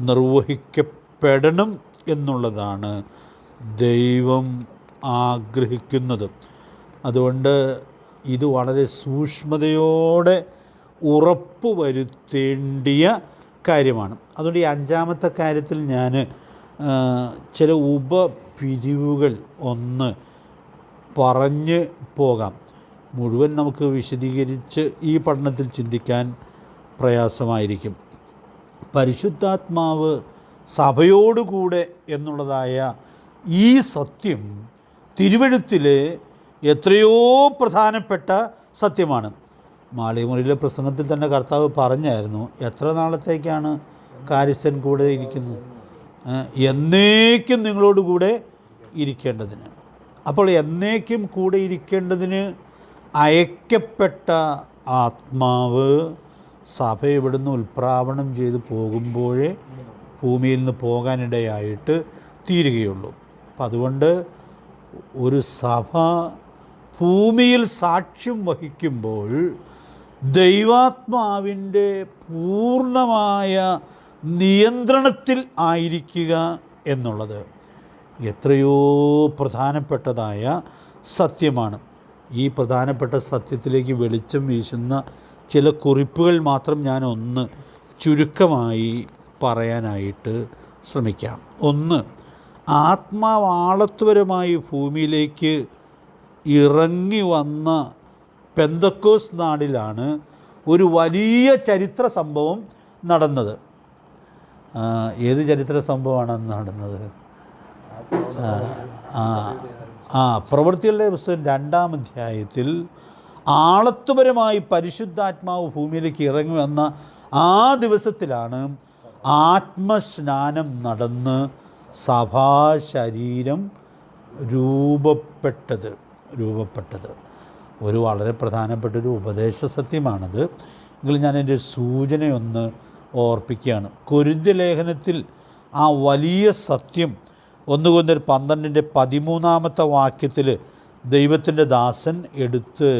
നിർവഹിക്കപ്പെടണം എന്നുള്ളതാണ് ദൈവം ആഗ്രഹിക്കുന്നത്. അതുകൊണ്ട് ഇത് വളരെ സൂക്ഷ്മതയോടെ ഉറപ്പുവരുത്തേണ്ടിയ കാര്യമാണ്. അതുകൊണ്ട് ഈ അഞ്ചാമത്തെ കാര്യത്തിൽ ഞാൻ ചില ഉപപിരിവുകൾ ഒന്ന് പറഞ്ഞ് പോകാം. മുഴുവൻ നമുക്ക് വിശദീകരിച്ച് ഈ പഠനത്തിൽ ചിന്തിക്കാൻ പ്രയാസമായിരിക്കും. പരിശുദ്ധാത്മാവ് സഭയോടുകൂടെ എന്നുള്ളതായ ഈ സത്യം തിരുവെഴുത്തിലെ എത്രയോ പ്രധാനപ്പെട്ട സത്യമാണ്. മാളികമുറിയിലെ പ്രസംഗത്തിൽ തന്നെ കർത്താവ് പറഞ്ഞായിരുന്നു, എത്ര നാളത്തേക്കാണ് കാര്യസ്ഥൻ കൂടെ ഇരിക്കുന്നത്? എന്നേക്കും നിങ്ങളോട് കൂടെ ഇരിക്കേണ്ടതിന്. അപ്പോൾ എന്നേക്കും കൂടെ ഇരിക്കേണ്ടതിന് അയക്കപ്പെട്ട ആത്മാവ് സഭ ഇവിടുന്ന് ഉൽപ്രാവണം ചെയ്ത് പോകുമ്പോഴേ ഭൂമിയിൽ നിന്ന് പോകാനിടയായിട്ട് തീരുകയുള്ളൂ. അപ്പം അതുകൊണ്ട് ഒരു സഭ ഭൂമിയിൽ സാക്ഷ്യം വഹിക്കുമ്പോൾ ദൈവാത്മാവിൻ്റെ പൂർണ്ണമായ നിയന്ത്രണത്തിൽ ആയിരിക്കുക എന്നുള്ളത് എത്രയോ പ്രധാനപ്പെട്ടതായ സത്യമാണ്. ഈ പ്രധാനപ്പെട്ട സത്യത്തിലേക്ക് വെളിച്ചം വീശുന്ന ചില കുറിപ്പുകൾ മാത്രം ഞാനൊന്ന് ചുരുക്കമായി പറയാനായിട്ട് ശ്രമിക്കാം. ഒന്ന്, ആത്മാവാളത്വപരമായി ഭൂമിയിലേക്ക് ഇറങ്ങി വന്ന പെന്തക്കോസ് നാടിലാണ് ഒരു വലിയ ചരിത്ര സംഭവം നടന്നത്. ഏത് ചരിത്ര സംഭവമാണ് അന്ന് നടന്നത്? പ്രവൃത്തികളുടെ പുസ്തകം 2-ാം അധ്യായത്തിൽ ആളത്വപരമായി പരിശുദ്ധാത്മാവ് ഭൂമിയിലേക്ക് ഇറങ്ങി വന്ന ആ ദിവസത്തിലാണ് ആത്മസ്നാനം നടന്ന് സഭാശരീരം രൂപപ്പെട്ടത്. ഒരു വളരെ പ്രധാനപ്പെട്ടൊരു ഉപദേശ സത്യമാണത്. എങ്കിലും ഞാൻ എൻ്റെ സൂചനയൊന്ന് ഓർപ്പിക്കുകയാണ്. കൊരിന്ത്യ ലേഖനത്തിൽ ആ വലിയ സത്യം 1 കൊരിന്ത്യർ 12-13 വാക്യത്തിൽ ദൈവത്തിൻ്റെ ദാസൻ എടുത്ത്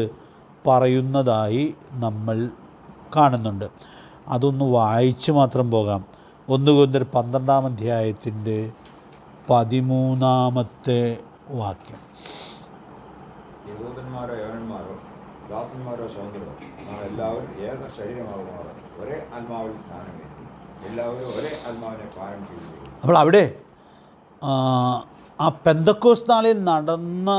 പറയുന്നതായി നമ്മൾ കാണുന്നുണ്ട്. അതൊന്ന് വായിച്ച് മാത്രം പോകാം. 1 കൊരിന്ത്യർ 12-ാം അധ്യായത്തിൻ്റെ 13 വാക്യം. യഹൂദന്മാരോ യവനന്മാരോ ദാസന്മാരോ സ്വതന്ത്രരോ നാം എല്ലാവരും ഏക ശരീരമാകുമാറ് ഒരേ ആത്മാവിൽ സ്നാനമേറ്റി എല്ലാവരും ഒരേ ആത്മാവിനെ പാനം ചെയ്യുകയും. അപ്പോൾ അവിടെ ആ പെന്തക്കോസ് നാളിൽ നടന്ന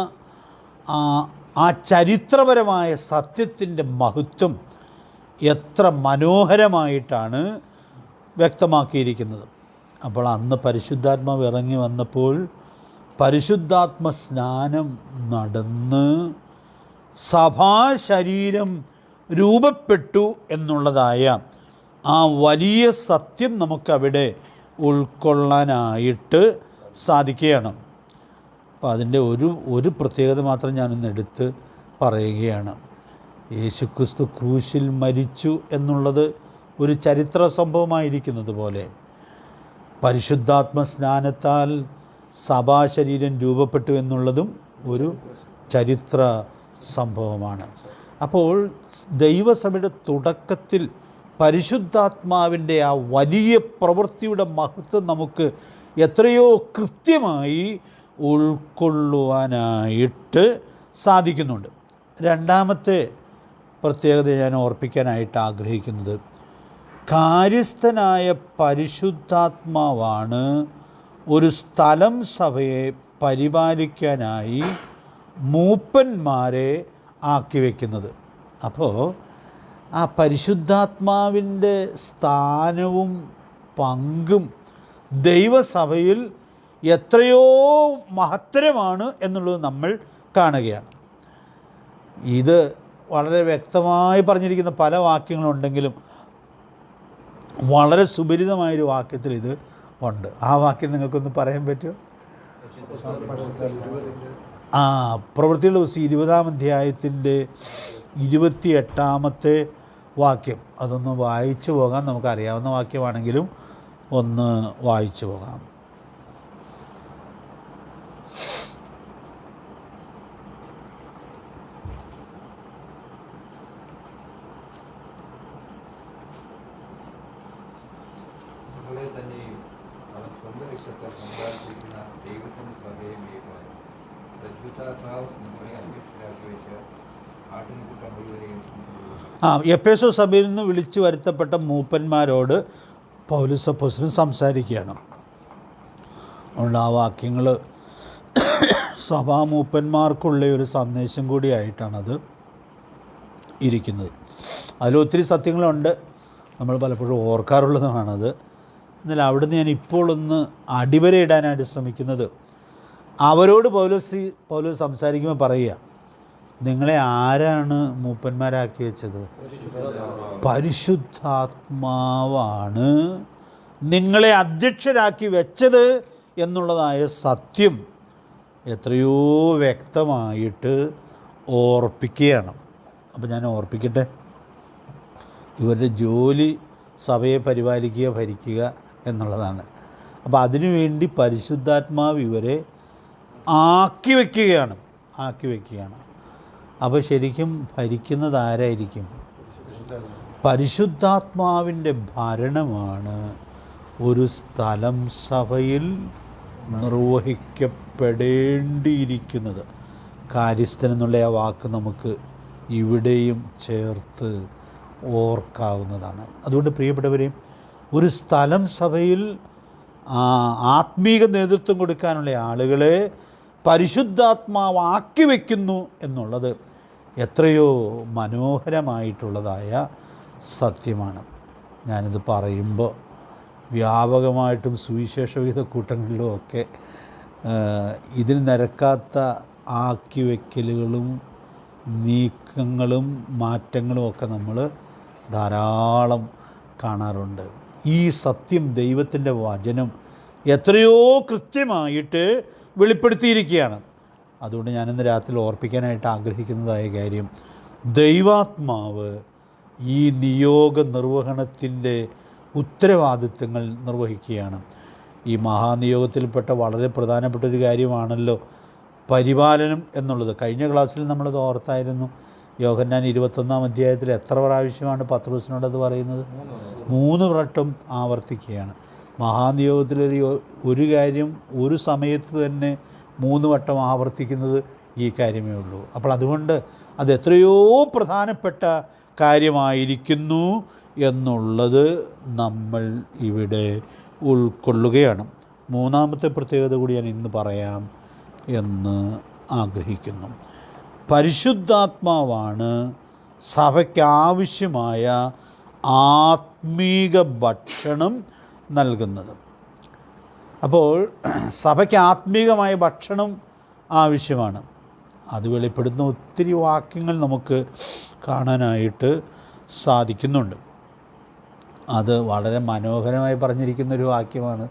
ആ ചരിത്രപരമായ സത്യത്തിൻ്റെ മഹത്വം എത്ര മനോഹരമായിട്ടാണ് വ്യക്തമാക്കിയിരിക്കുന്നത്. അപ്പോൾ അന്ന് പരിശുദ്ധാത്മാവ് ഇറങ്ങി വന്നപ്പോൾ പരിശുദ്ധാത്മ സ്നാനം നടന്ന് സഭാശരീരം രൂപപ്പെട്ടു എന്നുള്ളതായ ആ വലിയ സത്യം നമുക്കവിടെ ഉൾക്കൊള്ളാനായിട്ട് സാധിക്കുകയാണ്. അപ്പോൾ അതിൻ്റെ ഒരു പ്രത്യേകത മാത്രം ഞാനൊന്ന് എടുത്ത് പറയുകയാണ്. യേശുക്രിസ്തു ക്രൂശിൽ മരിച്ചു എന്നുള്ളത് ഒരു ചരിത്ര സംഭവമായിരിക്കുന്നത് പോലെ പരിശുദ്ധാത്മ സ്നാനത്താൽ സഭാശരീരം രൂപപ്പെട്ടു എന്നുള്ളതും ഒരു ചരിത്ര സംഭവമാണ്. അപ്പോൾ ദൈവസഭയുടെ തുടക്കത്തിൽ പരിശുദ്ധാത്മാവിൻ്റെ ആ വലിയ പ്രവൃത്തിയുടെ മഹത്വം നമുക്ക് എത്രയോ കൃത്യമായി ഉൾക്കൊള്ളുവാനായിട്ട് സാധിക്കുന്നുണ്ട്. രണ്ടാമത്തെ പ്രത്യേകത ഞാൻ ഓർപ്പിക്കാനായിട്ട് ആഗ്രഹിക്കുന്നത്, കാര്യസ്ഥനായ പരിശുദ്ധാത്മാവാണ് ഒരു സ്ഥലം സഭയെ പരിപാലിക്കാനായി മൂപ്പന്മാരെ ആക്കി വയ്ക്കുന്നത്. അപ്പോൾ ആ പരിശുദ്ധാത്മാവിൻ്റെ സ്ഥാനവും പങ്കും ദൈവസഭയിൽ എത്രയോ മഹത്തരമാണ് എന്നുള്ളത് നമ്മൾ കാണുകയാണ്. ഇത് വളരെ വ്യക്തമായി പറഞ്ഞിരിക്കുന്ന പല വാക്യങ്ങളുണ്ടെങ്കിലും വളരെ സുപരിതമായൊരു വാക്യത്തിൽ ഇത് ഉണ്ട്. ആ വാക്യം നിങ്ങൾക്കൊന്ന് പറയാൻ പറ്റുമോ? പ്രവൃത്തികളുടെ പുസ്തകം 20-ാം അധ്യായത്തിൻ്റെ 28-ാമത്തെ വാക്യം. അതൊന്ന് വായിച്ചു പോകാം. നമുക്കറിയാവുന്ന വാക്യമാണെങ്കിലും ഒന്ന് വായിച്ചു പോകാം. തന്നെയും അവൻ സ്വന്തം രക്ഷത്തെ സമ്പാദിച്ചിരിക്കുന്ന ദൈവത്തിൻ്റെ സഭയെ മേയ്ക്കുവാൻ പരിശുദ്ധാത്മാവ് നമ്മളെ അധ്യക്ഷരാക്കി വെച്ച് ആട്ടിൻകൂട്ടം മുഴുവനെയും എഫേസോ സഭയിൽ നിന്ന് വിളിച്ചു വരുത്തപ്പെട്ട മൂപ്പന്മാരോട് പൗലോസ് അപ്പോസ്തലൻ സംസാരിക്കുകയാണ്. അതുകൊണ്ട് ആ വാക്യങ്ങൾ സഭാമൂപ്പന്മാർക്കുള്ള ഒരു സന്ദേശം കൂടിയായിട്ടാണത് ഇരിക്കുന്നത്. അതിലൊത്തിരി സത്യങ്ങളുണ്ട്, നമ്മൾ പലപ്പോഴും ഓർക്കാറുള്ളതുമാണത്. എന്നാൽ അവിടുന്ന് ഞാൻ ഇപ്പോൾ ഒന്ന് അടിവരയിടാനായിട്ട് ശ്രമിക്കുന്നത്, അവരോട് പൗലോസ് സംസാരിക്കുമ്പോൾ പറയുക, നിങ്ങളെ ആരാണ് മൂപ്പന്മാരാക്കി വെച്ചത്? പരിശുദ്ധാത്മാവാണ് നിങ്ങളെ അധ്യക്ഷരാക്കി വെച്ചത് എന്നുള്ളതായ സത്യം എത്രയോ വ്യക്തമായിട്ട് ഓർപ്പിക്കുകയാണ്. അപ്പോൾ ഞാൻ ഓർപ്പിക്കട്ടെ, ഇവരുടെ ജോലി സഭയെ പരിപാലിക്കുക, ഭരിക്കുക എന്നുള്ളതാണ്. അപ്പോൾ അതിനുവേണ്ടി പരിശുദ്ധാത്മാവ് ഇവരെ ആക്കി വയ്ക്കുകയാണ്. അപ്പോൾ ശരിക്കും ഭരിക്കുന്നത് ആരായിരിക്കും? പരിശുദ്ധാത്മാവിൻ്റെ ഭരണമാണ് ഒരു സ്ഥലം സഭയിൽ നിർവഹിക്കപ്പെടേണ്ടിയിരിക്കുന്നത്. കാര്യസ്ഥൻ എന്നുള്ള ആ വാക്ക് നമുക്ക് ഇവിടെയും ചേർത്ത് ഓർക്കാവുന്നതാണ്. അതുകൊണ്ട് പ്രിയപ്പെട്ടവരെ, ഒരു സ്ഥലം സഭയിൽ ആത്മീക നേതൃത്വം കൊടുക്കാനുള്ള ആളുകളെ പരിശുദ്ധാത്മാവാക്കി വയ്ക്കുന്നു എന്നുള്ളത് എത്രയോ മനോഹരമായിട്ടുള്ളതായ സത്യമാണ്. ഞാനിത് പറയുമ്പോൾ വ്യാപകമായിട്ടും സുവിശേഷവിധ കൂട്ടങ്ങളിലുമൊക്കെ ഇതിന് നിരക്കാത്ത ആക്കി വയ്ക്കലുകളും നീക്കങ്ങളും മാറ്റങ്ങളും ഒക്കെ നമ്മൾ ധാരാളം കാണാറുണ്ട്. ഈ സത്യം ദൈവത്തിൻ്റെ വചനം എത്രയോ കൃത്യമായിട്ട് വെളിപ്പെടുത്തിയിരിക്കുകയാണ്. അതുകൊണ്ട് ഞാനിന്ന് രാത്രി ഓർപ്പിക്കാനായിട്ട് ആഗ്രഹിക്കുന്നതായ കാര്യം, ദൈവാത്മാവ് ഈ നിയോഗ നിർവഹണത്തിൻ്റെ ഉത്തരവാദിത്തങ്ങൾ നിർവഹിക്കുകയാണ്. ഈ മഹാനിയോഗത്തിൽപ്പെട്ട വളരെ പ്രധാനപ്പെട്ട ഒരു കാര്യമാണല്ലോ പരിപാലനം എന്നുള്ളത്. കഴിഞ്ഞ ക്ലാസ്സിൽ നമ്മളത് ഓർത്തായിരുന്നു. യോഹന്നാൻ 21-ാം അധ്യായത്തിൽ എത്ര പ്രാവശ്യമാണ് പത്രോസിനോടത് പറയുന്നത്? 3 വട്ടം ആവർത്തിക്കുകയാണ്. മഹാനിയോഗത്തിലൊരു കാര്യം ഒരു സമയത്ത് തന്നെ 3 വട്ടം ആവർത്തിക്കുന്നത് ഈ കാര്യമേ ഉള്ളൂ. അപ്പോൾ അതുകൊണ്ട് അത് എത്രയോ പ്രധാനപ്പെട്ട കാര്യമായിരിക്കുന്നു എന്നുള്ളത് നമ്മൾ ഇവിടെ ഉൾക്കൊള്ളുകയാണ്. 3-ാമത്തെ പ്രത്യേകത കൂടി ഞാൻ ഇന്ന് പറയാം എന്ന് ആഗ്രഹിക്കുന്നു. പരിശുദ്ധാത്മാവാണ് സഭയ്ക്കാവശ്യമായ ആത്മീക ഭക്ഷണം നൽകുന്നത്. അപ്പോൾ സഭയ്ക്ക് ആത്മീകമായ ഭക്ഷണം ആവശ്യമാണ്. അത് വെളിപ്പെടുത്തുന്ന ഒത്തിരി വാക്യങ്ങൾ നമുക്ക് കാണാനായിട്ട് സാധിക്കുന്നുണ്ട്. അത് വളരെ മനോഹരമായി പറഞ്ഞിരിക്കുന്നൊരു വാക്യമാണ്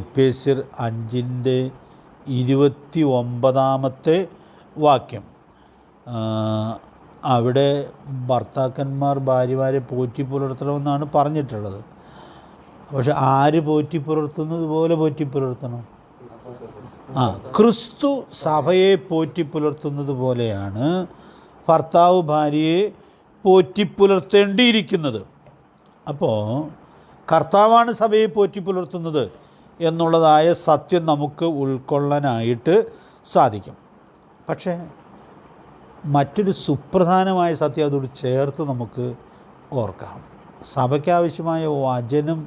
എഫേസ്യർ 5:29 വാക്യം. അവിടെ ഭർത്താക്കന്മാർ ഭാര്യമാരെ പോറ്റി പുലർത്തണമെന്നാണ് പറഞ്ഞിട്ടുള്ളത്. പക്ഷെ ആര് പോറ്റി പുലർത്തുന്നത് പോലെ പോറ്റി പുലർത്തണം? ക്രിസ്തു സഭയെ പോറ്റി പുലർത്തുന്നത് പോലെയാണ് ഭർത്താവ് ഭാര്യയെ പോറ്റി പുലർത്തേണ്ടിയിരിക്കുന്നത്. അപ്പോൾ കർത്താവാണ് സഭയെ പോറ്റി പുലർത്തുന്നത് എന്നുള്ളതായ സത്യം നമുക്ക് ഉൾക്കൊള്ളാനായിട്ട് സാധിക്കും. പക്ഷേ മറ്റൊരു സുപ്രധാനമായ സത്യം അതോട് ചേർത്ത് നമുക്ക് ഓർക്കാം. സഭയ്ക്കാവശ്യമായ വചനം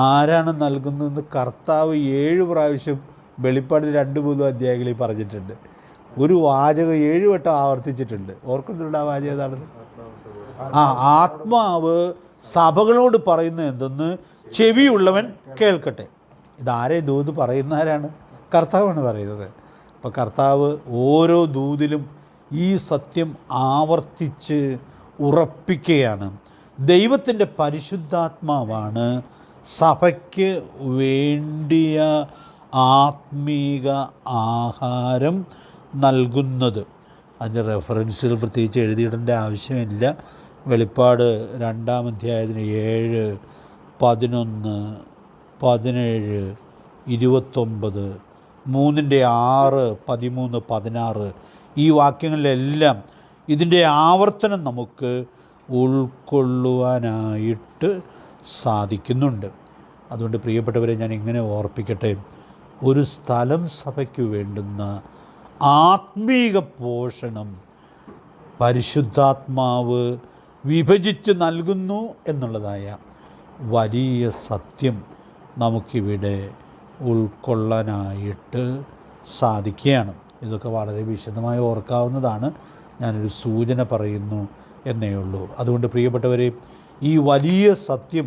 ആരാണ് നൽകുന്നതെന്ന് കർത്താവ് 7 പ്രാവശ്യം വെളിപ്പാടിൽ 2-3 അധ്യായങ്ങളിൽ പറഞ്ഞിട്ടുണ്ട്. ഒരു വാചകം 7 വട്ടം ആവർത്തിച്ചിട്ടുണ്ട്. ഓർക്കുന്നുണ്ട് ആ വാചകം ഏതാണെന്ന്? ആത്മാവ് സഭകളോട് പറയുന്നത് എന്തെന്ന് ചെവിയുള്ളവൻ കേൾക്കട്ടെ. ഇതാരെ ദൂത് പറയുന്നവരാണ്? കർത്താവാണ് പറയുന്നത്. അപ്പോൾ കർത്താവ് ഓരോ ദൂതിലും ഈ സത്യം ആവർത്തിച്ച് ഉറപ്പിക്കുകയാണ്. ദൈവത്തിൻ്റെ പരിശുദ്ധാത്മാവാണ് സഭയ്ക്ക് വേണ്ടിയ ആത്മീക ആഹാരം നൽകുന്നത്. അതിൻ്റെ റെഫറൻസുകൾ പ്രത്യേകിച്ച് എഴുതിയിടേണ്ട ആവശ്യമില്ല. വെളിപ്പാട് 2-ാം അധ്യായത്തിന് 7, 11, 17, 29, 3-6, 13, 16 ഈ വാക്യങ്ങളിലെല്ലാം ഇതിൻ്റെ ആവർത്തനം നമുക്ക് ഉൾക്കൊള്ളുവാനായിട്ട് സാധിക്കുന്നുണ്ട്. അതുകൊണ്ട് പ്രിയപ്പെട്ടവരെ, ഞാൻ ഇങ്ങനെ ഓർപ്പിക്കട്ടെ, ഒരു സ്ഥലം സഭയ്ക്ക് വേണ്ടുന്ന ആത്മീക പോഷണം പരിശുദ്ധാത്മാവ് വിഭജിച്ച് നൽകുന്നു എന്നുള്ളതായ വലിയ സത്യം നമുക്കിവിടെ ഉൾക്കൊള്ളാനായിട്ട് സാധിക്കുകയാണ്. ഇതൊക്കെ വളരെ വിശദമായി ഓർക്കാവുന്നതാണ്. ഞാനൊരു സൂചന പറയുന്നു. എന്നേ ഉള്ളൂ. അതുകൊണ്ട് പ്രിയപ്പെട്ടവരെ, ഈ വലിയ സത്യം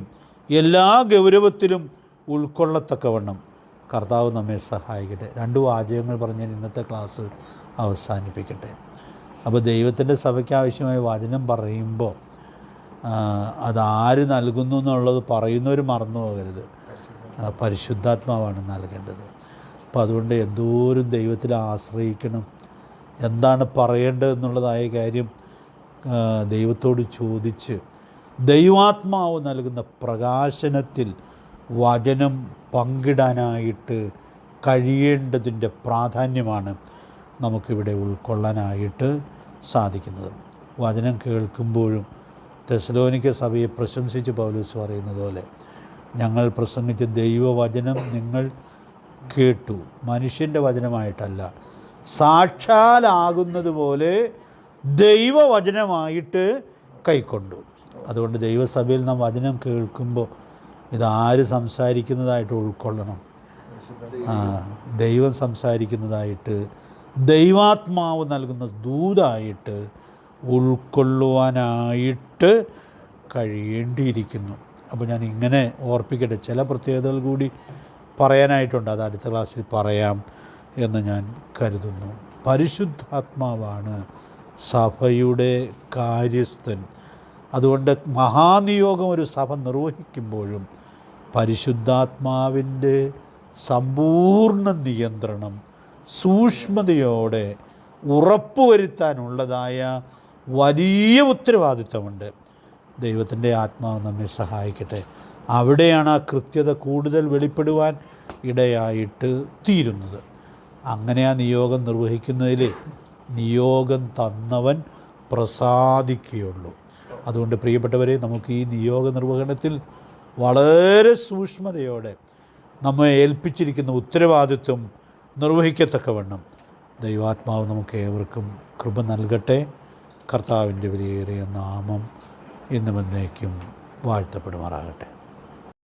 എല്ലാ ഗൗരവത്തിലും ഉൾക്കൊള്ളത്തക്കവണ്ണം കർത്താവ് നമ്മെ സഹായിക്കട്ടെ. 2 വാചകങ്ങൾ പറഞ്ഞ് ഞാൻ ഇന്നത്തെ ക്ലാസ് അവസാനിപ്പിക്കട്ടെ. അപ്പോൾ ദൈവത്തിൻ്റെ സഭയ്ക്ക് ആവശ്യമായ വചനം പറയുമ്പോൾ അതാര് നൽകുന്നു എന്നുള്ളത് പറയുന്നവർ മറന്നു പോകരുത്. പരിശുദ്ധാത്മാവാണ് നൽകേണ്ടത്. അപ്പോൾ അതുകൊണ്ട് എന്തോരം ദൈവത്തിൽ ആശ്രയിക്കണം, എന്താണ് പറയേണ്ടതെന്നുള്ളതായ കാര്യം ദൈവത്തോട് ചോദിച്ച് ദൈവാത്മാവ് നൽകുന്ന പ്രകാശനത്തിൽ വചനം പങ്കിടാനായിട്ട് കഴിയേണ്ടതിൻ്റെ പ്രാധാന്യമാണ് നമുക്കിവിടെ ഉൾക്കൊള്ളാനായിട്ട് സാധിക്കുന്നത്. വചനം കേൾക്കുമ്പോഴും തെസ്സലോനിക്ക സഭയെ പ്രശംസിച്ച് പൗലോസ് പറയുന്നത് പോലെ, ഞങ്ങൾ പ്രസംഗിച്ച ദൈവവചനം നിങ്ങൾ കേട്ടു, മനുഷ്യൻ്റെ വചനമായിട്ടല്ല, സാക്ഷാലാകുന്നത് പോലെ ദൈവവചനമായിട്ട് കൈക്കൊണ്ടു. അതുകൊണ്ട് ദൈവസഭയിൽ നാം വചനം കേൾക്കുമ്പോൾ ഇതാര് സംസാരിക്കുന്നതായിട്ട് ഉൾക്കൊള്ളണം? ദൈവം സംസാരിക്കുന്നതായിട്ട്, ദൈവാത്മാവ് നൽകുന്ന ദൂതായിട്ട് ഉൾക്കൊള്ളുവാനായിട്ട് കഴിയേണ്ടിയിരിക്കുന്നു. അപ്പോൾ ഞാൻ ഇങ്ങനെ ഓർപ്പിക്കട്ടെ, ചില പ്രത്യേകതകൾ കൂടി പറയാനായിട്ടുണ്ട്. അത് അടുത്ത ക്ലാസ്സിൽ പറയാം എന്ന് ഞാൻ കരുതുന്നു. പരിശുദ്ധാത്മാവാണ് സഭയുടെ കാര്യസ്ഥൻ. അതുകൊണ്ട് മഹാനിയോഗം ഒരു സഭ നിർവഹിക്കുമ്പോഴും പരിശുദ്ധാത്മാവിൻ്റെ സമ്പൂർണ്ണ നിയന്ത്രണം സൂക്ഷ്മതയോടെ ഉറപ്പുവരുത്താനുള്ളതായ വലിയ ഉത്തരവാദിത്വമുണ്ട്. ദൈവത്തിൻ്റെ ആത്മാവ് നമ്മെ സഹായിക്കട്ടെ. അവിടെയാണ് ആ കൃത്യത കൂടുതൽ വെളിപ്പെടുവാൻ ഇടയായിട്ട് തീരുന്നത്. അങ്ങനെ ആ നിയോഗം നിർവഹിക്കുന്നതിൽ നിയോഗം തന്നവൻ പ്രസാദിക്കുകയുള്ളൂ. അതുകൊണ്ട് പ്രിയപ്പെട്ടവരെ, നമുക്ക് ഈ നിയോഗ നിർവഹണത്തിൽ വളരെ സൂക്ഷ്മതയോടെ നമ്മെ ഏൽപ്പിച്ചിരിക്കുന്ന ഉത്തരവാദിത്വം നിർവഹിക്കത്തക്കവണ്ണം ദൈവാത്മാവ് നമുക്ക് ഏവർക്കും കൃപ നൽകട്ടെ. കർത്താവിൻ്റെ വിലയേറിയ നാമം ഇന്നും എന്നേക്കും വാഴ്ത്തപ്പെടുമാറാകട്ടെ.